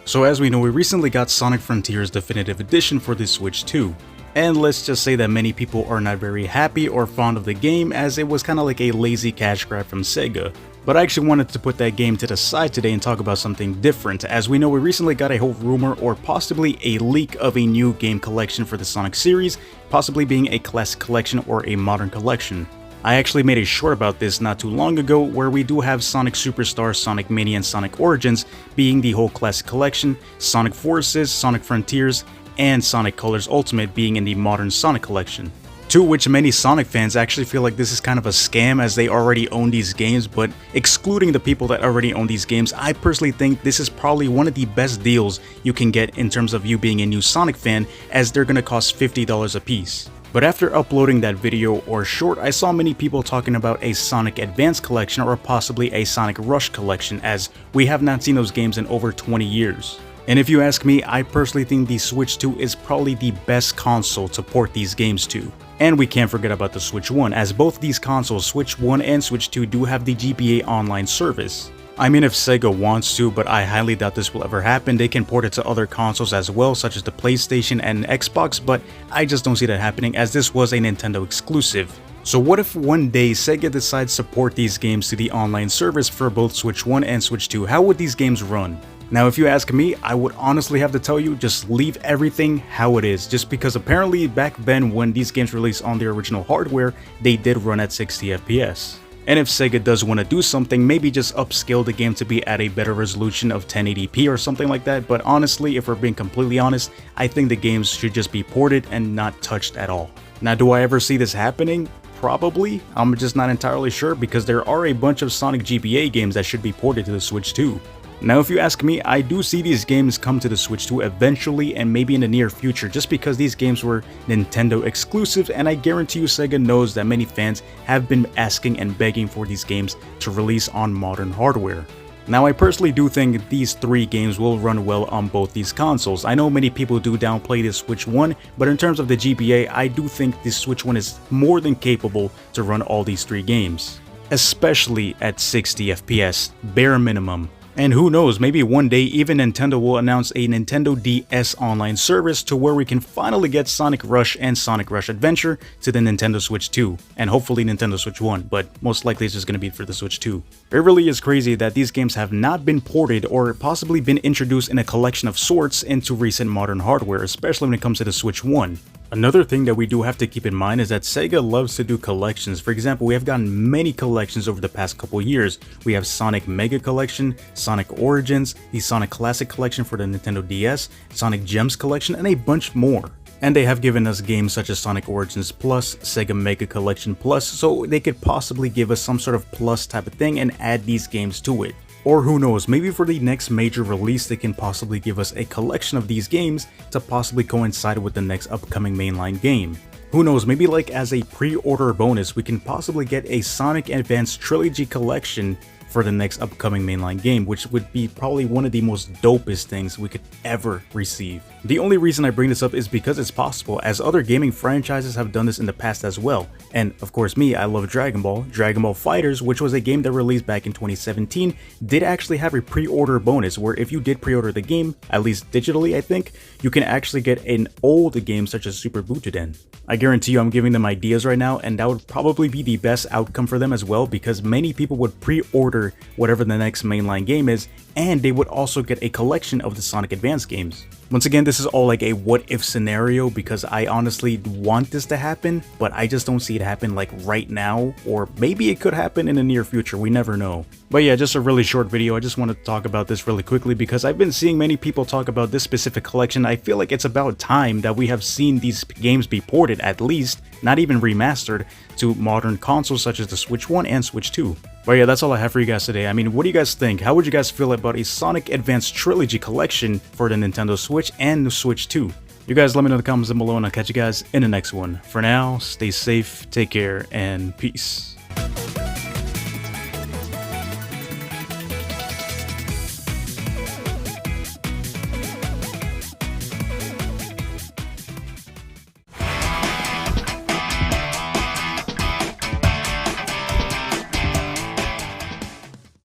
So as we know, we recently got Sonic Frontiers Definitive Edition for the Switch 2. And let's just say that many people are not very happy or fond of the game, as it was kinda like a lazy cash grab from Sega. But I actually wanted to put that game to the side today and talk about something different. As we know, we recently got a whole rumor or possibly a leak of a new game collection for the Sonic series, possibly being a classic collection or a modern collection. I actually made a short about this not too long ago, where we do have Sonic Superstar, Sonic Mania, and Sonic Origins being the whole classic collection, Sonic Forces, Sonic Frontiers, and Sonic Colors Ultimate being in the modern Sonic collection. To which many Sonic fans actually feel like this is kind of a scam, as they already own these games, but excluding the people that already own these games, I personally think this is probably one of the best deals you can get in terms of you being a new Sonic fan, as they're gonna cost $50 a piece. But after uploading that video or short, I saw many people talking about a Sonic Advance collection or possibly a Sonic Rush collection, as we have not seen those games in over 20 years. And if you ask me, I personally think the Switch 2 is probably the best console to port these games to. And we can't forget about the Switch 1, as both these consoles, Switch 1 and Switch 2, do have the GBA online service. I mean, if Sega wants to, but I highly doubt this will ever happen. They can port it to other consoles as well, such as the PlayStation and Xbox, but I just don't see that happening, as this was a Nintendo exclusive. So what if one day Sega decides to port these games to the online service for both Switch 1 and Switch 2? How would these games run? Now, if you ask me, I would honestly have to tell you, just leave everything how it is, just because apparently back then when these games released on their original hardware, they did run at 60 FPS. And if Sega does want to do something, maybe just upscale the game to be at a better resolution of 1080p or something like that, but honestly, if we're being completely honest, I think the games should just be ported and not touched at all. Now, do I ever see this happening? Probably. I'm just not entirely sure, because there are a bunch of Sonic GBA games that should be ported to the Switch 2. Now, if you ask me, I do see these games come to the Switch 2 eventually, and maybe in the near future, just because these games were Nintendo exclusive, and I guarantee you Sega knows that many fans have been asking and begging for these games to release on modern hardware. Now, I personally do think these three games will run well on both these consoles. I know many people do downplay the Switch 1, but in terms of the GBA, I do think the Switch 1 is more than capable to run all these three games, especially at 60 FPS, bare minimum. And who knows, maybe one day even Nintendo will announce a Nintendo DS online service to where we can finally get Sonic Rush and Sonic Rush Adventure to the Nintendo Switch 2, and hopefully Nintendo Switch 1, but most likely it's just going to be for the Switch 2. It really is crazy that these games have not been ported or possibly been introduced in a collection of sorts into recent modern hardware, especially when it comes to the Switch 1. Another thing that we do have to keep in mind is that Sega loves to do collections. For example, we have gotten many collections over the past couple years. We have Sonic Mega Collection, Sonic Origins, the Sonic Classic Collection for the Nintendo DS, Sonic Gems Collection, and a bunch more. And they have given us games such as Sonic Origins Plus, Sega Mega Collection Plus, so they could possibly give us some sort of plus type of thing and add these games to it. Or who knows, maybe for the next major release they can possibly give us a collection of these games to possibly coincide with the next upcoming mainline game. Who knows, maybe like as a pre-order bonus we can possibly get a Sonic Advance Trilogy collection for the next upcoming mainline game, which would be probably one of the most dopest things we could ever receive. The only reason I bring this up is because it's possible, as other gaming franchises have done this in the past as well. And of course me, I love Dragon Ball. Dragon Ball FighterZ, which was a game that released back in 2017, did actually have a pre-order bonus where if you did pre-order the game, at least digitally I think, you can actually get an old game such as Super Butoden. I guarantee you I'm giving them ideas right now, and that would probably be the best outcome for them as well, because many people would pre-order whatever the next mainline game is, and they would also get a collection of the Sonic Advance games. Once again, this is all like a what if scenario, because I honestly want this to happen, but I just don't see it happen like right now, or maybe it could happen in the near future, we never know. But yeah, just a really short video. I just wanted to talk about this really quickly because I've been seeing many people talk about this specific collection. I feel like it's about time that we have seen these games be ported, at least, not even remastered, to modern consoles such as the Switch 1 and Switch 2. But yeah, that's all I have for you guys today. I mean, what do you guys think? How would you guys feel about a Sonic Advance Trilogy collection for the Nintendo Switch and the Switch 2? You guys let me know in the comments down below, and I'll catch you guys in the next one. For now, stay safe, take care, and peace.